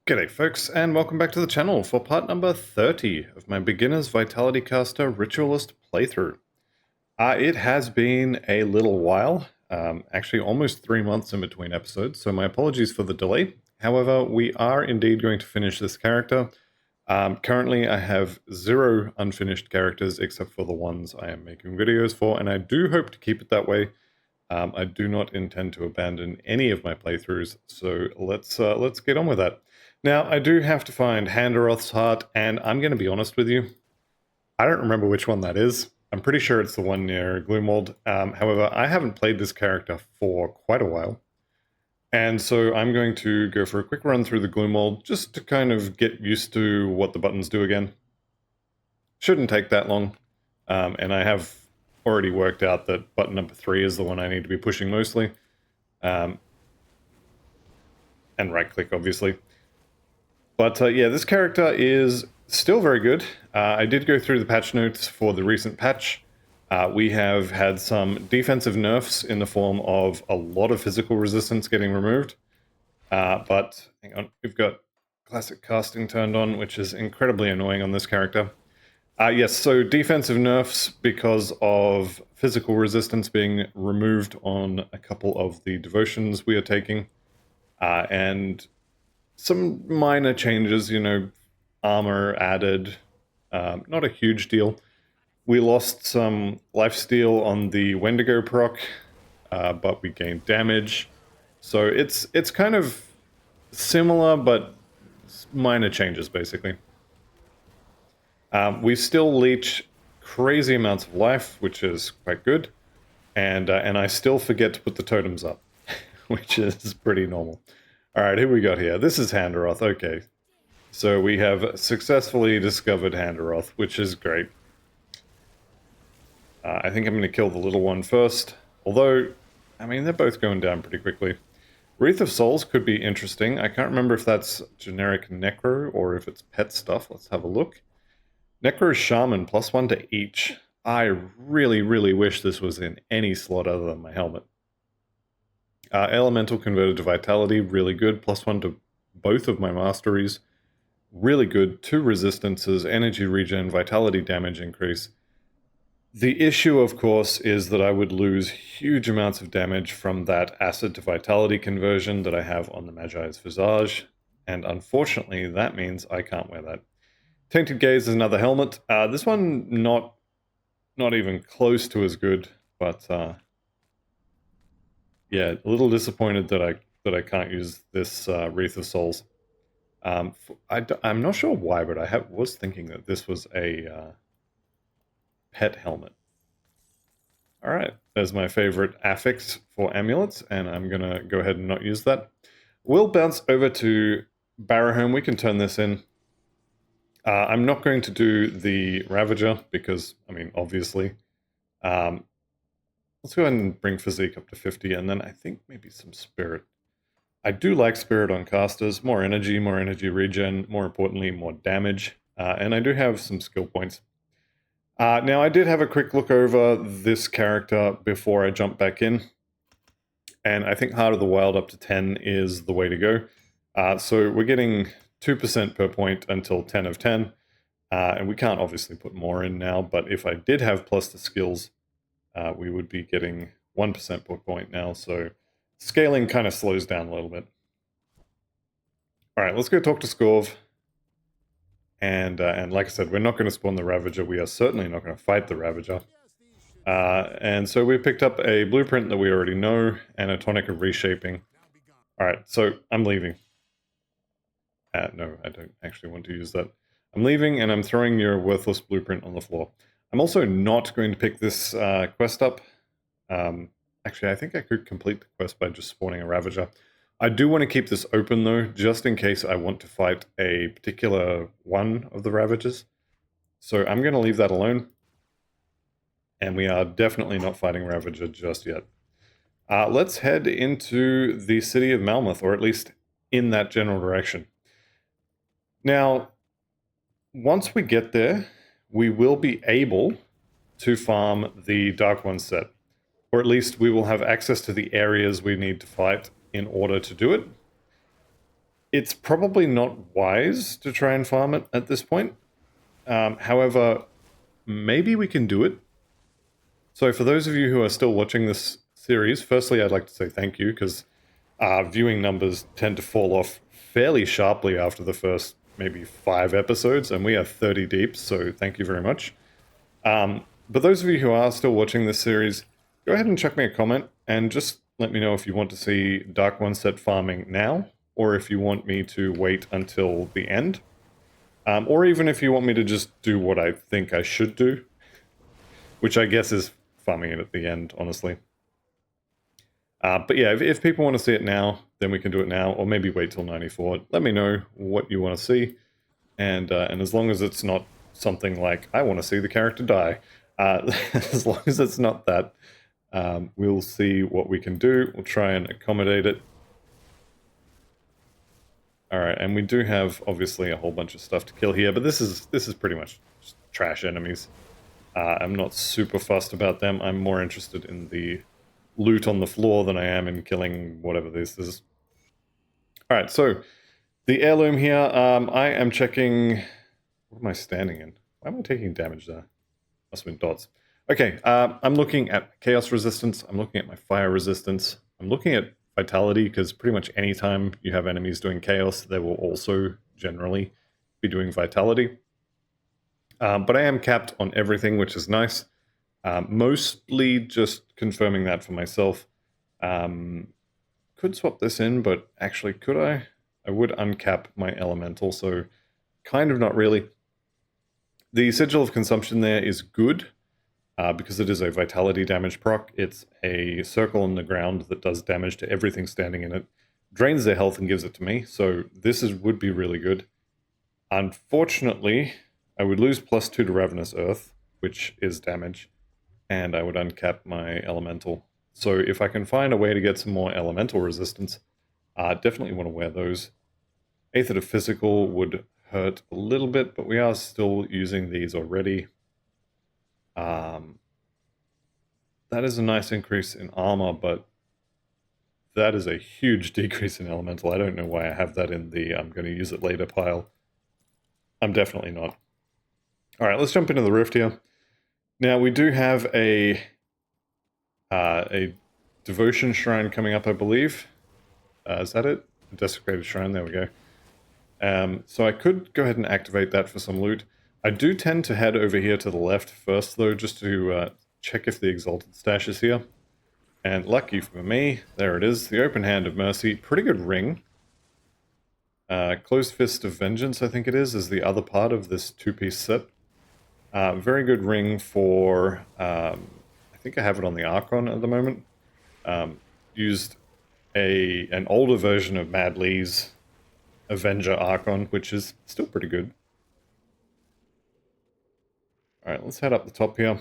G'day folks, and welcome back to the channel for part number 30 of my Beginner's Vitality Caster Ritualist playthrough. It has been a little while, actually almost 3 months in between episodes, so my apologies for the delay. However, we are indeed going to finish this character. Currently I have 0 unfinished characters except for the ones I am making videos for, and I do hope to keep it that way. I do not intend to abandon any of my playthroughs, so let's get on with that. Now, I do have to find Handaroth's heart, and I'm going to be honest with you, I don't remember which one that is. I'm pretty sure it's the one near Gloomwald. However, I haven't played this character for quite a while, and so I'm going to go for a quick run through the Gloomwald just to kind of get used to what the buttons do again. Shouldn't take that long, and I have already worked out that button number 3 is the one I need to be pushing mostly. And right click, obviously. But yeah, this character is still very good. I did go through the patch notes for the recent patch. We have had some defensive nerfs in the form of a lot of physical resistance getting removed. But hang on, we've got classic casting turned on, which is incredibly annoying on this character. Yes, so defensive nerfs because of physical resistance being removed on a couple of the devotions we are taking. And some minor changes, you know, armor added, not a huge deal. We lost some lifesteal on the Wendigo proc, but we gained damage. So it's kind of similar, but minor changes, basically. We still leech crazy amounts of life, which is quite good. And I still forget to put the totems up, which is pretty normal. Alright, who we got here? This is Handaroth, okay. So we have successfully discovered Handaroth, which is great. I think I'm going to kill the little one first. Although, I mean, they're both going down pretty quickly. Wreath of Souls could be interesting. I can't remember if that's generic Necro or if it's pet stuff. Let's have a look. Necro Shaman, +1 to each. I really, really wish this was in any slot other than my helmet. Elemental converted to Vitality, really good. +1 to both of my masteries. Really good. 2 resistances, energy regen, vitality damage increase. The issue, of course, is that I would lose huge amounts of damage from that acid to vitality conversion that I have on the Magi's Visage. And unfortunately, that means I can't wear that. Tainted Gaze is another helmet. This one, not even close to as good, but yeah, a little disappointed that I can't use this Wreath of Souls. I'm not sure why, but I was thinking that this was a pet helmet. All right, there's my favorite affix for amulets, and I'm gonna go ahead and not use that. We'll bounce over to Barrowholm. We can turn this in. I'm not going to do the Ravager because, I mean, obviously. Let's go ahead and bring Physique up to 50, and then I think maybe some Spirit. I do like Spirit on casters. More energy regen, more importantly, more damage. And I do have some skill points. Now, I did have a quick look over this character before I jumped back in. And I think Heart of the Wild up to 10 is the way to go. So we're getting 2% per point until 10 of 10. And we can't obviously put more in now, but if I did have plus the skills, we would be getting 1% per point now. So scaling kind of slows down a little bit. All right, let's go talk to Scorv. And like I said, we're not going to spawn the Ravager. We are certainly not going to fight the Ravager. And so we picked up a blueprint that we already know and a tonic of reshaping. All right, so I'm leaving. No, I don't actually want to use that. I'm leaving and I'm throwing your worthless blueprint on the floor. I'm also not going to pick this quest up. Actually, I think I could complete the quest by just spawning a Ravager. I do want to keep this open though, just in case I want to fight a particular one of the Ravagers. So I'm going to leave that alone. And we are definitely not fighting Ravager just yet. Let's head into the city of Malmouth, or at least in that general direction. Now, once we get there, we will be able to farm the Dark One set. Or at least we will have access to the areas we need to fight in order to do it. It's probably not wise to try and farm it at this point. However, maybe we can do it. So for those of you who are still watching this series, firstly, I'd like to say thank you, because viewing numbers tend to fall off fairly sharply after the first maybe 5 episodes, and we are 30 deep, so thank you very much. But those of you who are still watching this series, go ahead and chuck me a comment, and just let me know if you want to see Dark One set farming now, or if you want me to wait until the end. Or even if you want me to just do what I think I should do, which I guess is farming it at the end, honestly. But yeah, if people want to see it now, then we can do it now, or maybe wait till 94. Let me know what you want to see, and as long as it's not something like, I want to see the character die, as long as it's not that, we'll see what we can do. We'll try and accommodate it. Alright, and we do have, obviously, a whole bunch of stuff to kill here, but this is pretty much just trash enemies. I'm not super fussed about them. I'm more interested in the loot on the floor than I am in killing whatever this is. Alright, so the heirloom here, I am checking... What am I standing in? Why am I taking damage there? Must have been dots. Okay, I'm looking at chaos resistance. I'm looking at my fire resistance. I'm looking at vitality, because pretty much any time you have enemies doing chaos, they will also generally be doing vitality. But I am capped on everything, which is nice. Mostly just confirming that for myself. Could swap this in, but actually, could I? I would uncap my elemental, so kind of not really. The Sigil of Consumption there is good, because it is a vitality damage proc. It's a circle on the ground that does damage to everything standing in it, drains their health and gives it to me, so this would be really good. Unfortunately, I would lose +2 to Ravenous Earth, which is damage, and I would uncap my elemental. So if I can find a way to get some more elemental resistance, I definitely want to wear those. Aether to Physical would hurt a little bit, but we are still using these already. That is a nice increase in armor, but that is a huge decrease in elemental. I don't know why I have that in the I'm going to use it later pile. I'm definitely not. Alright, let's jump into the rift here. Now, we do have a devotion shrine coming up, I believe. Is that it? A desecrated shrine, there we go. So I could go ahead and activate that for some loot. I do tend to head over here to the left first, though, just to check if the Exalted Stash is here. And lucky for me, there it is, the Open Hand of Mercy. Pretty good ring. Closed Fist of Vengeance, I think it is the other part of this 2-piece set. Very good ring for, I think I have it on the Archon at the moment. Used an older version of Mad Lee's Avenger Archon, which is still pretty good. Alright, let's head up the top here.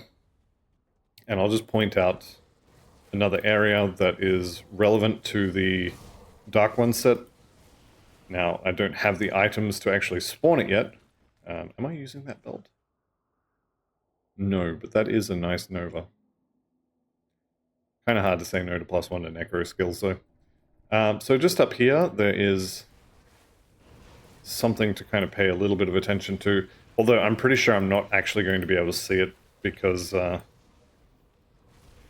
And I'll just point out another area that is relevant to the Dark One set. Now, I don't have the items to actually spawn it yet. Am I using that belt? No, but that is a nice Nova. Kind of hard to say no to +1 to Necro skills, though. So just up here, there is something to kind of pay a little bit of attention to. Although I'm pretty sure I'm not actually going to be able to see it, because,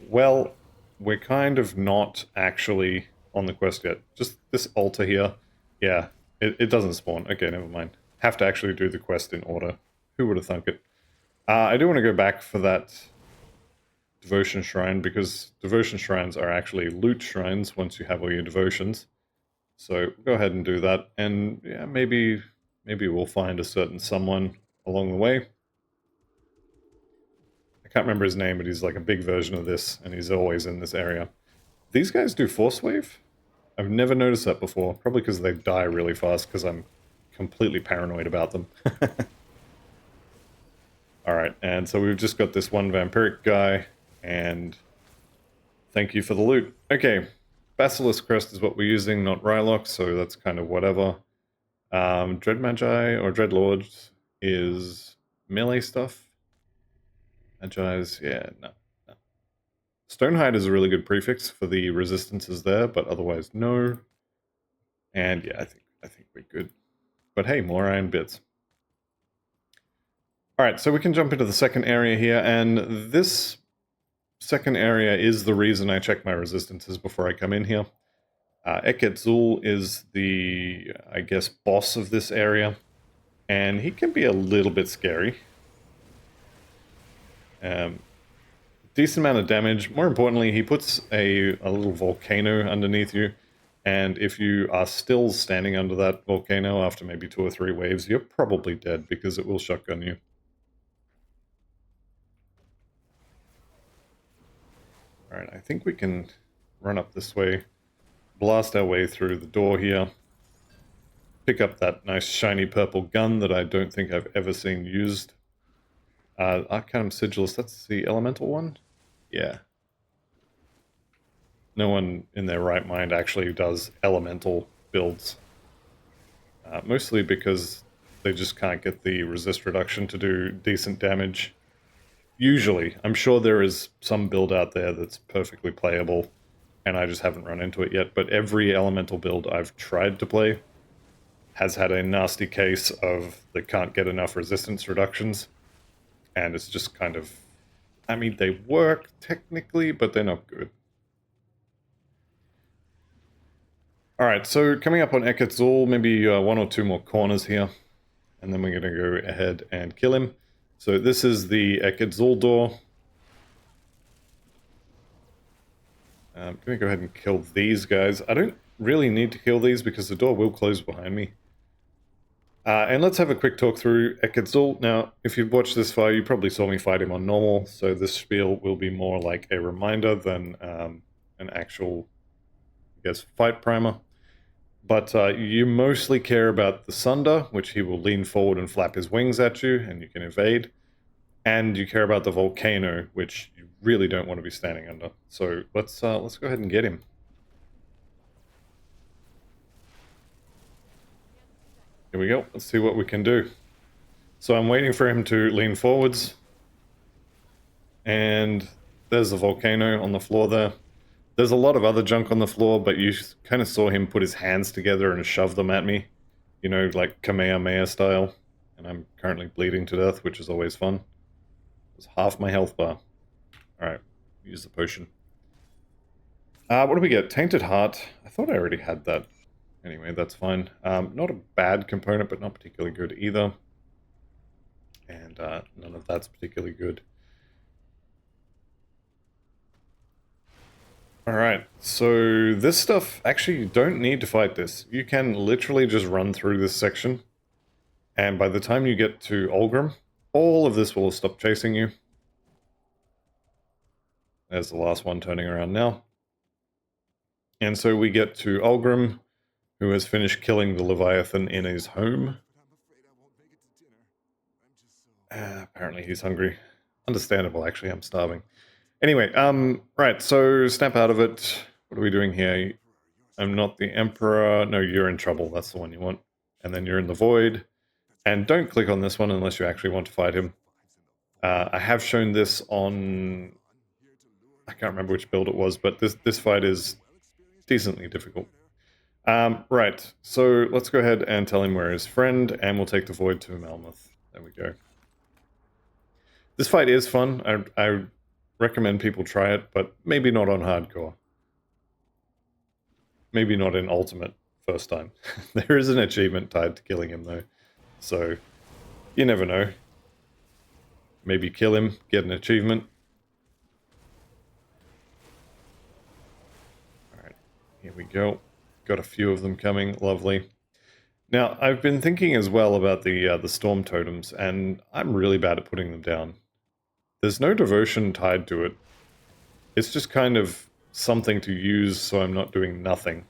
well, we're kind of not actually on the quest yet. Just this altar here. Yeah, it doesn't spawn. Okay, never mind. Have to actually do the quest in order. Who would have thunk it? I do want to go back for that devotion shrine, because devotion shrines are actually loot shrines once you have all your devotions. So go ahead and do that, and yeah, maybe we'll find a certain someone along the way. I can't remember his name, but he's like a big version of this, and he's always in this area. These guys do Force Wave? I've never noticed that before, probably because they die really fast, because I'm completely paranoid about them. Alright, and so we've just got this one vampiric guy, and thank you for the loot. Okay, Basilisk Crest is what we're using, not Rylock, so that's kind of whatever. Dread Magi, or Dread Lords, is melee stuff. Magi's, yeah, no. Stonehide is a really good prefix for the resistances there, but otherwise no. And yeah, I I think we're good. But hey, more iron bits. Alright, so we can jump into the second area here, and this second area is the reason I check my resistances before I come in here. Ekketzul is the, I guess, boss of this area, and he can be a little bit scary. Decent amount of damage. More importantly, he puts a little volcano underneath you, and if you are still standing under that volcano after maybe 2 or 3 waves, you're probably dead because it will shotgun you. Alright, I think we can run up this way, blast our way through the door here, pick up that nice shiny purple gun that I don't think I've ever seen used. Arcanum Sigillus, that's the elemental one? Yeah. No one in their right mind actually does elemental builds. Mostly because they just can't get the resist reduction to do decent damage. Usually. I'm sure there is some build out there that's perfectly playable, and I just haven't run into it yet, but every elemental build I've tried to play has had a nasty case of they can't get enough resistance reductions, and it's just kind of... I mean, they work technically, but they're not good. Alright, so coming up on Ekketzul, maybe 1 or 2 more corners here, and then we're going to go ahead and kill him. So this is the Ekketzul door. I'm going to go ahead and kill these guys. I don't really need to kill these because the door will close behind me. And let's have a quick talk through Ekketzul. Now, if you've watched this far, you probably saw me fight him on normal, so this spiel will be more like a reminder than an actual, I guess, fight primer. But you mostly care about the Sunder, which he will lean forward and flap his wings at you, and you can evade. And you care about the Volcano, which you really don't want to be standing under. So let's go ahead and get him. Here we go. Let's see what we can do. So I'm waiting for him to lean forwards. And there's the Volcano on the floor there. There's a lot of other junk on the floor, but you kind of saw him put his hands together and shove them at me. You know, like Kamehameha style. And I'm currently bleeding to death, which is always fun. It's half my health bar. Alright, use the potion. What do we get? Tainted Heart. I thought I already had that. Anyway, that's fine. Not a bad component, but not particularly good either. And none of that's particularly good. Alright, so this stuff, actually you don't need to fight this. You can literally just run through this section. And by the time you get to Olgrim, all of this will stop chasing you. There's the last one turning around now. And so we get to Olgrim, who has finished killing the Leviathan in his home. Apparently he's hungry. Understandable, actually, I'm starving. Anyway, right, so snap out of it. What are we doing here? I'm not the Emperor. No, you're in trouble. That's the one you want. And then you're in the Void. And don't click on this one unless you actually want to fight him. I have shown this on... I can't remember which build it was, but this fight is decently difficult. Right, so let's go ahead and tell him we're his friend, and we'll take the Void to Malmouth. There we go. This fight is fun. I recommend people try it, but maybe not on hardcore. Maybe not in Ultimate first time. There is an achievement tied to killing him, though. So, you never know. Maybe kill him, get an achievement. Alright, here we go. Got a few of them coming, lovely. Now, I've been thinking as well about the Storm Totems, and I'm really bad at putting them down. There's no devotion tied to it. It's just kind of something to use so I'm not doing nothing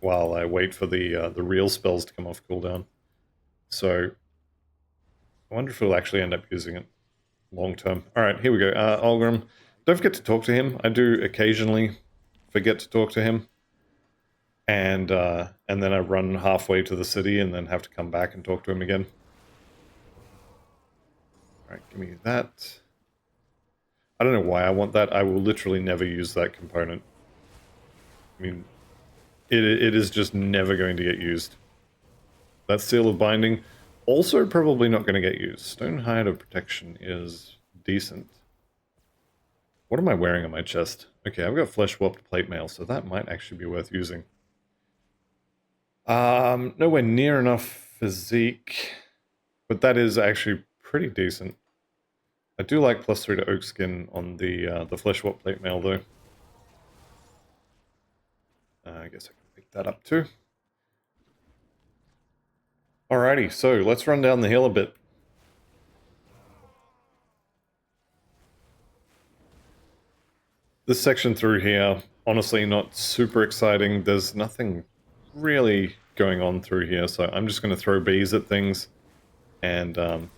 while I wait for the real spells to come off cooldown. So, I wonder if we'll actually end up using it long term. Alright, here we go. Olgrim. Don't forget to talk to him. I do occasionally forget to talk to him. And then I run halfway to the city and then have to come back and talk to him again. Alright, give me that. I don't know why I want that. I will literally never use that component. I mean, it is just never going to get used. That Seal of Binding, also probably not going to get used. Stone Hide of Protection is decent. What am I wearing on my chest? Okay, I've got Flesh Warped Plate Mail, so that might actually be worth using. Nowhere near enough physique, but that is actually pretty decent. I do like +3 to Oak Skin on the Flesh Warped Plate Mail, though. I guess I can pick that up too. Alrighty, so let's run down the hill a bit. This section through here, honestly not super exciting. There's nothing really going on through here, so I'm just going to throw bees at things and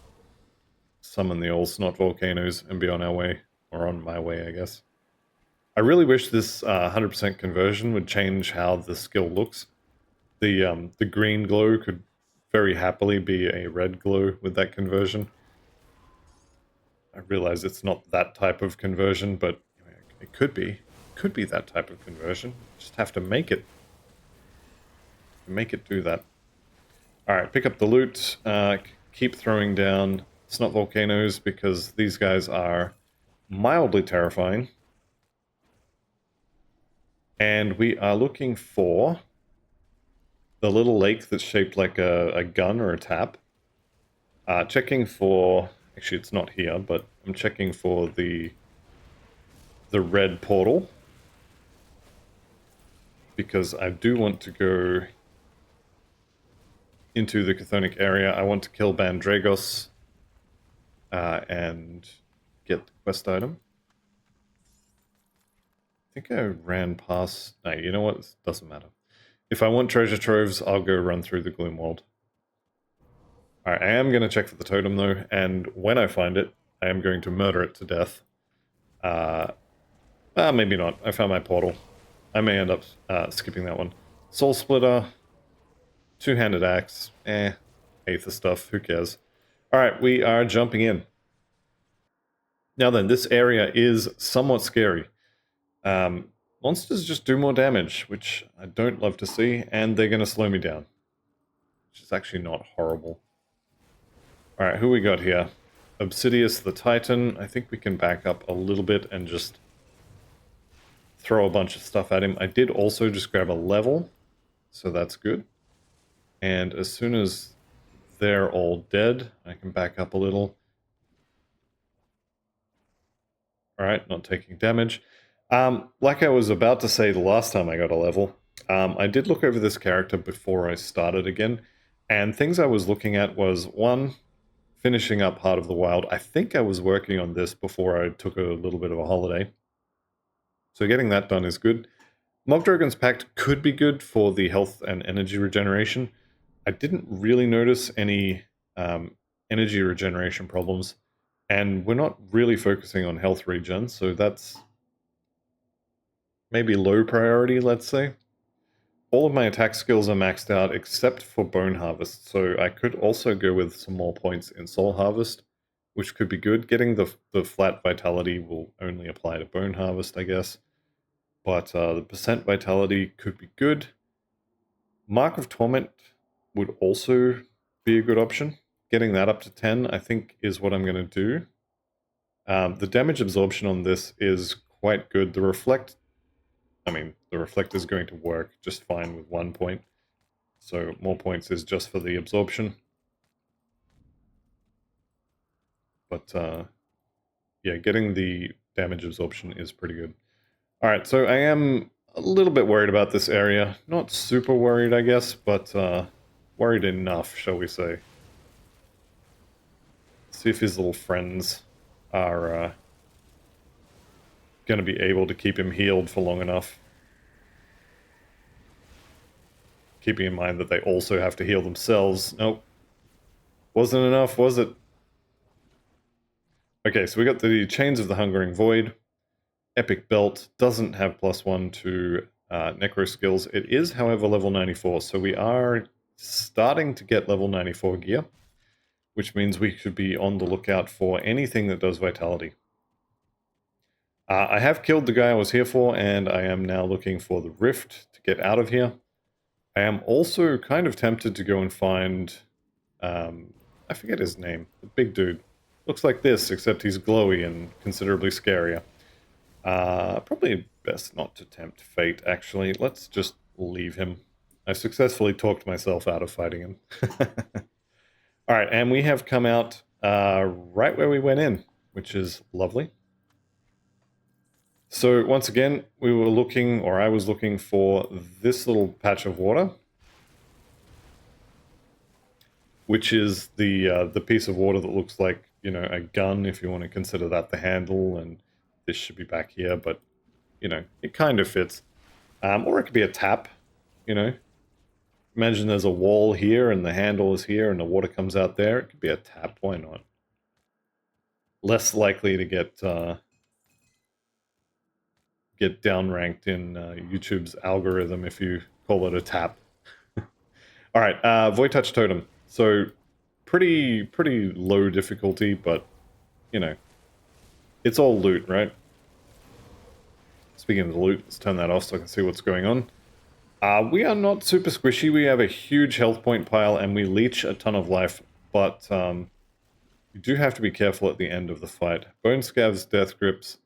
summon the old snot volcanoes and be on our way, or on my way, I guess. I really wish this 100% conversion would change how the skill looks. The green glow could very happily be a red glow with that conversion. I realize it's not that type of conversion, but it could be. It could be that type of conversion. Just have to make it. Make it do that. Alright, pick up the loot. Keep throwing down snot volcanoes because these guys are mildly terrifying. And we are looking for the little lake that's shaped like a gun or a tap. Checking for... Actually, it's not here, but I'm checking for the red portal. Because I do want to go into the Chthonic area. I want to kill Bandragos and get the quest item. I think I ran past... No, you know what? It doesn't matter. If I want treasure troves, I'll go run through the Gloomworld. Alright, I am going to check for the totem, though, and when I find it, I am going to murder it to death. Maybe not. I found my portal. I may end up skipping that one. Soul Splitter. Two-handed axe. Aether stuff. Who cares? Alright, we are jumping in. Now then, this area is somewhat scary. Monsters just do more damage, which I don't love to see, and they're going to slow me down. Which is actually not horrible. Alright, who we got here? Obsidius the Titan. I think we can back up a little bit and just throw a bunch of stuff at him. I did also just grab a level, so that's good. And as soon as they're all dead, I can back up a little. Alright, not taking damage. Like I was about to say the last time I got a level, I did look over this character before I started again, and things I was looking at was, one, finishing up Heart of the Wild. I think I was working on this before I took a little bit of a holiday. So getting that done is good. Mogdragon's Pact could be good for the health and energy regeneration. I didn't really notice any energy regeneration problems, and we're not really focusing on health regen, so that's maybe low priority, let's say. All of my attack skills are maxed out except for Bone Harvest, so I could also go with some more points in Soul Harvest, which could be good. Getting the flat vitality will only apply to Bone Harvest, I guess. But the percent vitality could be good. Mark of Torment would also be a good option. Getting that up to 10, I think, is what I'm going to do. The damage absorption on this is quite good. The Reflect is going to work just fine with 1 point. So more points is just for the absorption. But yeah, getting the damage absorption is pretty good. Alright, so I am a little bit worried about this area. Not super worried, I guess, but worried enough, shall we say. See if his little friends are going to be able to keep him healed for long enough. Keeping in mind that they also have to heal themselves. Nope. Wasn't enough, was it? Okay, so we got the Chains of the Hungering Void. Epic Belt doesn't have +1 to Necro skills. It is, however, level 94, so we are starting to get level 94 gear, which means we should be on the lookout for anything that does Vitality. I have killed the guy I was here for, and I am now looking for the Rift to get out of here. I am also kind of tempted to go and find, I forget his name, the big dude. Looks like this, except he's glowy and considerably scarier. Probably best not to tempt fate, actually. Let's just leave him. I successfully talked myself out of fighting him. Alright, and we have come out right where we went in, which is lovely. So once again, we were looking, or I was looking for this little patch of water, which is the piece of water that looks like, you know, a gun, if you want to consider that the handle, and this should be back here, but, you know, it kind of fits. Or it could be a tap, you know. Imagine there's a wall here, and the handle is here, and the water comes out there. It could be a tap, why not? Less likely to get downranked in YouTube's algorithm if you call it a tap. Alright, Void Touch Totem. So, pretty low difficulty, but, you know, it's all loot, right? Speaking of the loot, let's turn that off so I can see what's going on. We are not super squishy. We have a huge health point pile, and we leech a ton of life, but you do have to be careful at the end of the fight. Bone Scavs, Death Grips,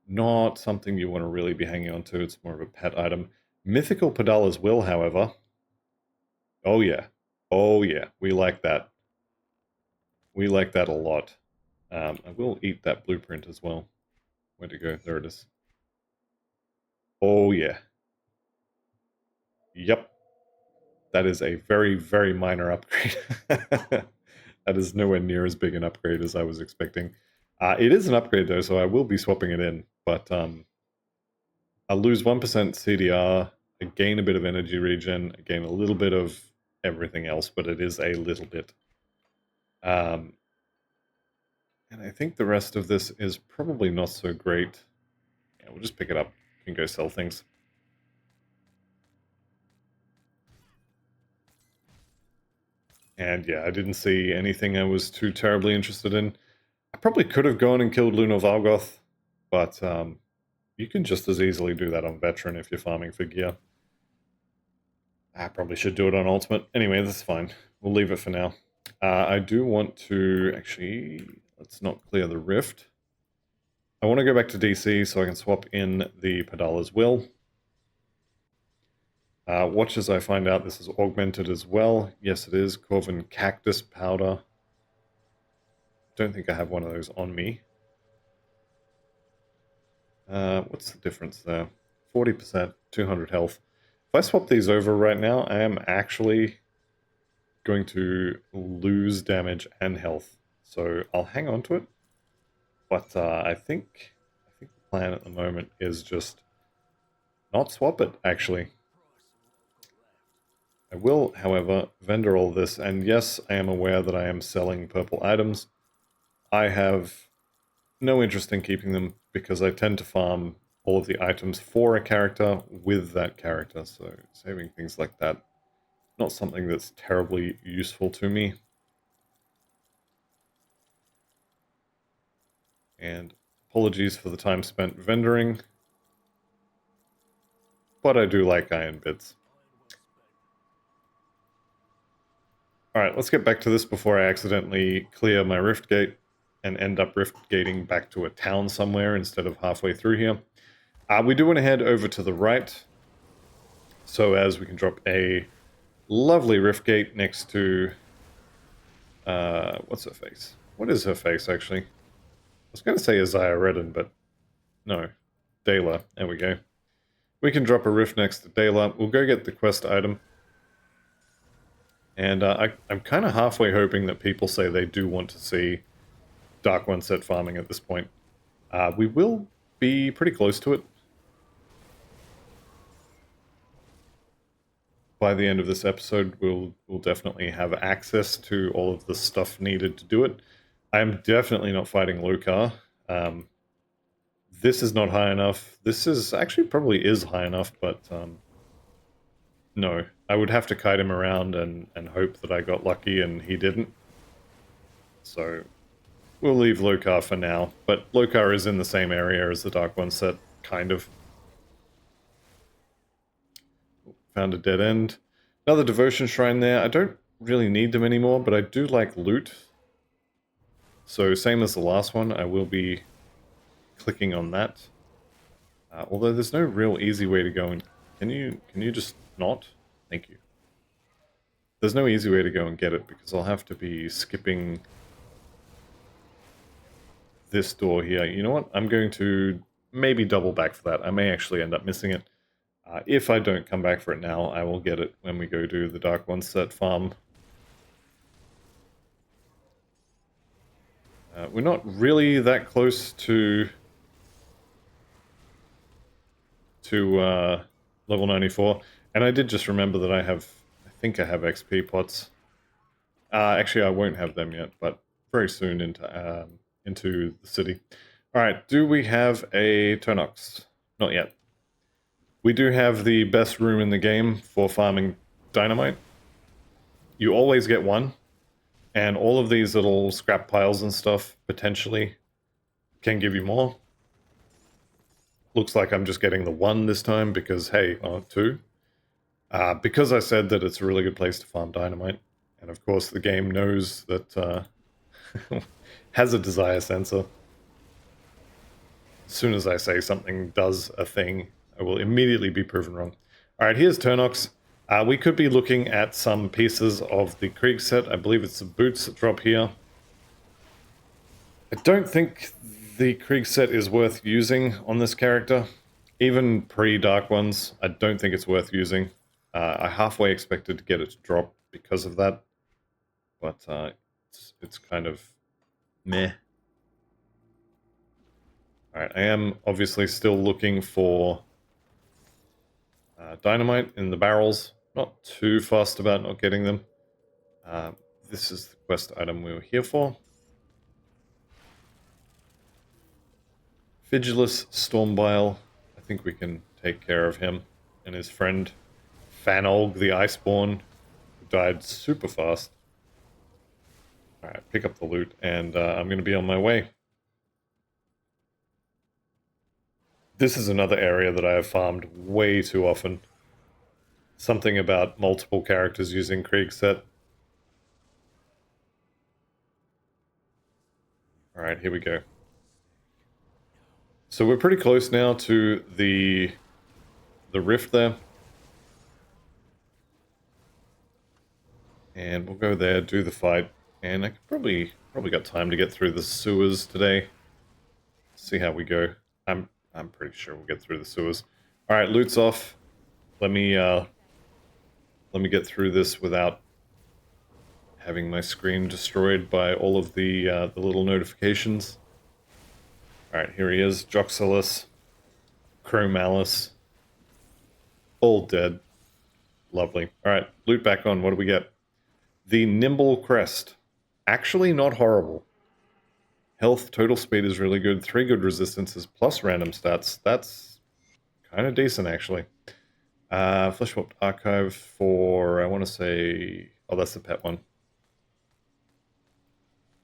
not something you want to really be hanging on to. It's more of a pet item. Mythical Pedalas will, however. Oh yeah. Oh yeah. We like that. We like that a lot. I will eat that blueprint as well. Where'd it go? There it is. Oh yeah. Yep. That is a very minor upgrade. That is nowhere near as big an upgrade as I was expecting. It is an upgrade though, so I will be swapping it in. But I'll lose 1% CDR, I gain a bit of energy regen, I gain a little bit of everything else, but it is a little bit. And I think the rest of this is probably not so great. Yeah, we'll just pick it up and go sell things. And yeah, I didn't see anything I was too terribly interested in. I probably could have gone and killed Lunar Valgoth, but you can just as easily do that on Veteran if you're farming for gear. I probably should do it on Ultimate. Anyway, that's fine. We'll leave it for now. I do want to actually, let's not clear the rift. I want to go back to DC so I can swap in the Pedala's Will. Watch as I find out this is augmented as well. Yes, it is. Corvin Cactus Powder. Don't think I have one of those on me. What's the difference there? 40%, 200 health. If I swap these over right now, I am actually going to lose damage and health. So I'll hang on to it. But I think the plan at the moment is just not swap it, actually. I will, however, vendor all this, and yes, I am aware that I am selling purple items. I have no interest in keeping them because I tend to farm all of the items for a character with that character, so saving things like that, not something that's terribly useful to me. And apologies for the time spent vendoring, but I do like iron bits. Alright, let's get back to this before I accidentally clear my rift gate and end up rift gating back to a town somewhere instead of halfway through here. We do want to head over to the right, so as we can drop a lovely rift gate next to... what's her face? What is her face, actually? I was going to say Isaiah Redden, but no. Dela. There we go. We can drop a rift next to Dela. We'll go get the quest item. And I'm kind of halfway hoping that people say they do want to see Dark One set farming at this point. We will be pretty close to it by the end of this episode. We'll definitely have access to all of the stuff needed to do it. I'm definitely not fighting Lokar. This is not high enough. This is actually probably is high enough, but no. I would have to kite him around and hope that I got lucky and he didn't. So we'll leave Lokar for now. But Lokar is in the same area as the Dark One set, kind of. Found a dead end. Another devotion shrine there. I don't really need them anymore, but I do like loot. So same as the last one, I will be clicking on that. Although there's no real easy way to go and... Can you just not? Thank you. There's no easy way to go and get it, because I'll have to be skipping this door here. You know what? I'm going to maybe double back for that. I may actually end up missing it. If I don't come back for it now, I will get it when we go to the Dark One Set farm. We're not really that close to level 94. And I did just remember that I think I have XP pots. Actually, I won't have them yet, but very soon into the city. All right, do we have a Turnox? Not yet. We do have the best room in the game for farming dynamite. You always get one, and all of these little scrap piles and stuff potentially can give you more. Looks like I'm just getting the one this time because, hey, two. Because I said that it's a really good place to farm dynamite, and of course the game knows that has a desire sensor. As soon as I say something does a thing, I will immediately be proven wrong. Alright, here's Turnox. We could be looking at some pieces of the Krieg set. I believe it's the boots that drop here. I don't think the Krieg set is worth using on this character. Even pre-Dark ones, I don't think it's worth using. I halfway expected to get it to drop because of that. But it's kind of meh. Alright, I am obviously still looking for dynamite in the barrels. Not too fussed about not getting them. This is the quest item we were here for. Vigilus Stormbile. I think we can take care of him and his friend Fanolg the Iceborn, who died super fast. Alright, pick up the loot, and I'm going to be on my way. This is another area that I have farmed way too often. Something about multiple characters using Krieg set. Alright, here we go. So we're pretty close now to the rift there. And we'll go there, do the fight. And I could probably got time to get through the sewers today. See how we go. I'm pretty sure we'll get through the sewers. Alright, loot's off. Let me get through this without having my screen destroyed by all of the little notifications. Alright, here he is. Joxilus. Chromalis. All dead. Lovely. Alright, loot back on. What do we get? The Nimble Crest. Actually not horrible. Health, total speed is really good. 3 good resistances plus random stats. That's kind of decent, actually. Fleshwarped Archive for, I want to say... Oh, that's the pet one.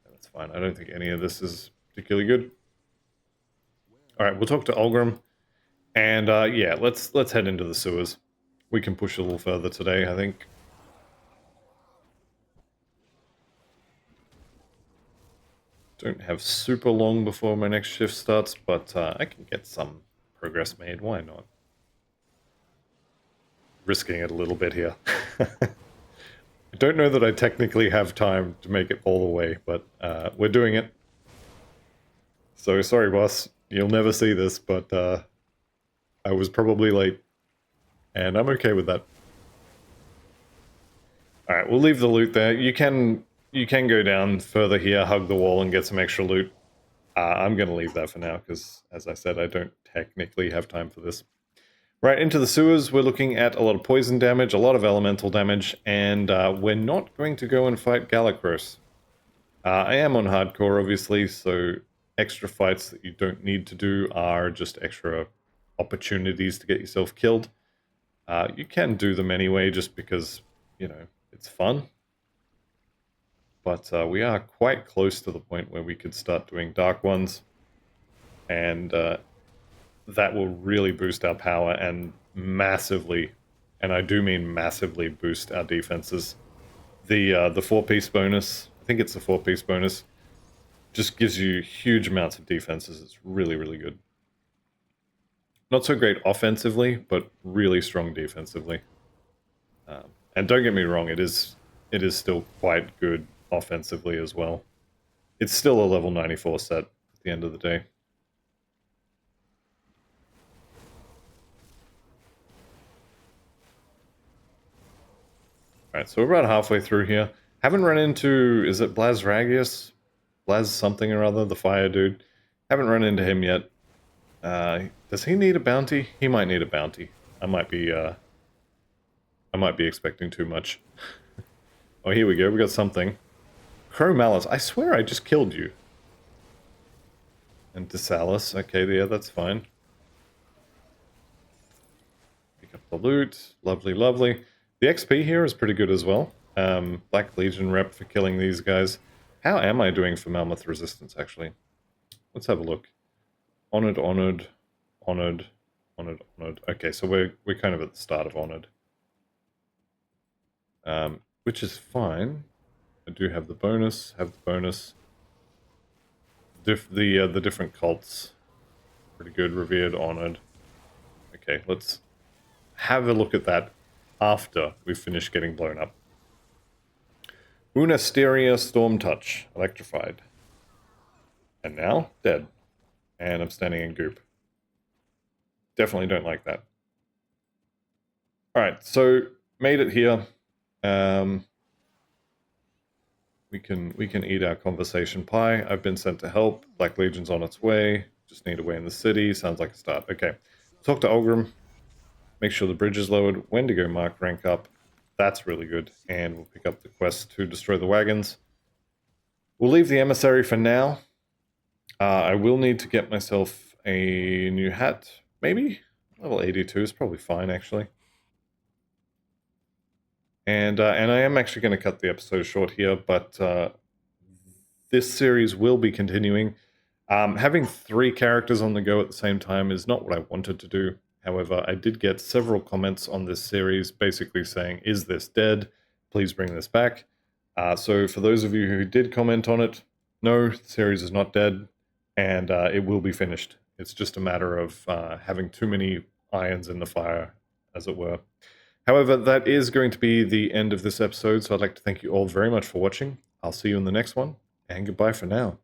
That's fine. I don't think any of this is particularly good. Alright, we'll talk to Ulgrim. And, yeah, let's head into the sewers. We can push a little further today, I think. Don't have super long before my next shift starts, but I can get some progress made. Why not? Risking it a little bit here. I don't know that I technically have time to make it all the way, but we're doing it. So sorry, boss. You'll never see this, but I was probably late. And I'm okay with that. Alright, we'll leave the loot there. You can go down further here, hug the wall, and get some extra loot. I'm going to leave that for now, because, as I said, I don't technically have time for this. Right, into the sewers, we're looking at a lot of poison damage, a lot of elemental damage, and we're not going to go and fight Galacros. I am on hardcore, obviously, so extra fights that you don't need to do are just extra opportunities to get yourself killed. You can do them anyway, just because, you know, it's fun. But we are quite close to the point where we could start doing dark ones. And that will really boost our power and massively and I do mean massively boost our defenses. The 4-piece bonus, I think it's the 4-piece bonus, just gives you huge amounts of defenses. It's really, really good. Not so great offensively, but really strong defensively. And don't get me wrong, it is still quite good offensively as well. It's still a level 94 set at the end of the day. Alright, so we're about halfway through here. Haven't run into, is it Blazragius? Blaz something or other, the fire dude. Haven't run into him yet. Does he need a bounty? He might need a bounty. I might be expecting too much. Oh, here we go. We got something. Crow Malice. I swear I just killed you. And Desalis. Okay, yeah, that's fine. Pick up the loot. Lovely, lovely. The XP here is pretty good as well. Black Legion rep for killing these guys. How am I doing for Malmouth resistance, actually? Let's have a look. Honored, honored, honored, honored, honored. Okay, so we're kind of at the start of honored. Which is fine. I do have the bonus, the different cults. Pretty good, revered, honored. Okay, let's have a look at that after we finish getting blown up. Unasteria Storm Touch, electrified. And now, dead. And I'm standing in goop. Definitely don't like that. Alright, so made it here. We can eat our conversation pie. I've been sent to help. Black Legion's on its way. Just need a way in the city. Sounds like a start. Okay. Talk to Ulgrim. Make sure the bridge is lowered. Wendigo mark rank up. That's really good. And we'll pick up the quest to destroy the wagons. We'll leave the emissary for now. I will need to get myself a new hat. Maybe? Level 82 is probably fine, actually. And I am actually going to cut the episode short here, but this series will be continuing. Having 3 characters on the go at the same time is not what I wanted to do. However, I did get several comments on this series basically saying, is this dead? Please bring this back. So for those of you who did comment on it, no, the series is not dead, and it will be finished. It's just a matter of having too many irons in the fire, as it were. However, that is going to be the end of this episode, so I'd like to thank you all very much for watching. I'll see you in the next one, and goodbye for now.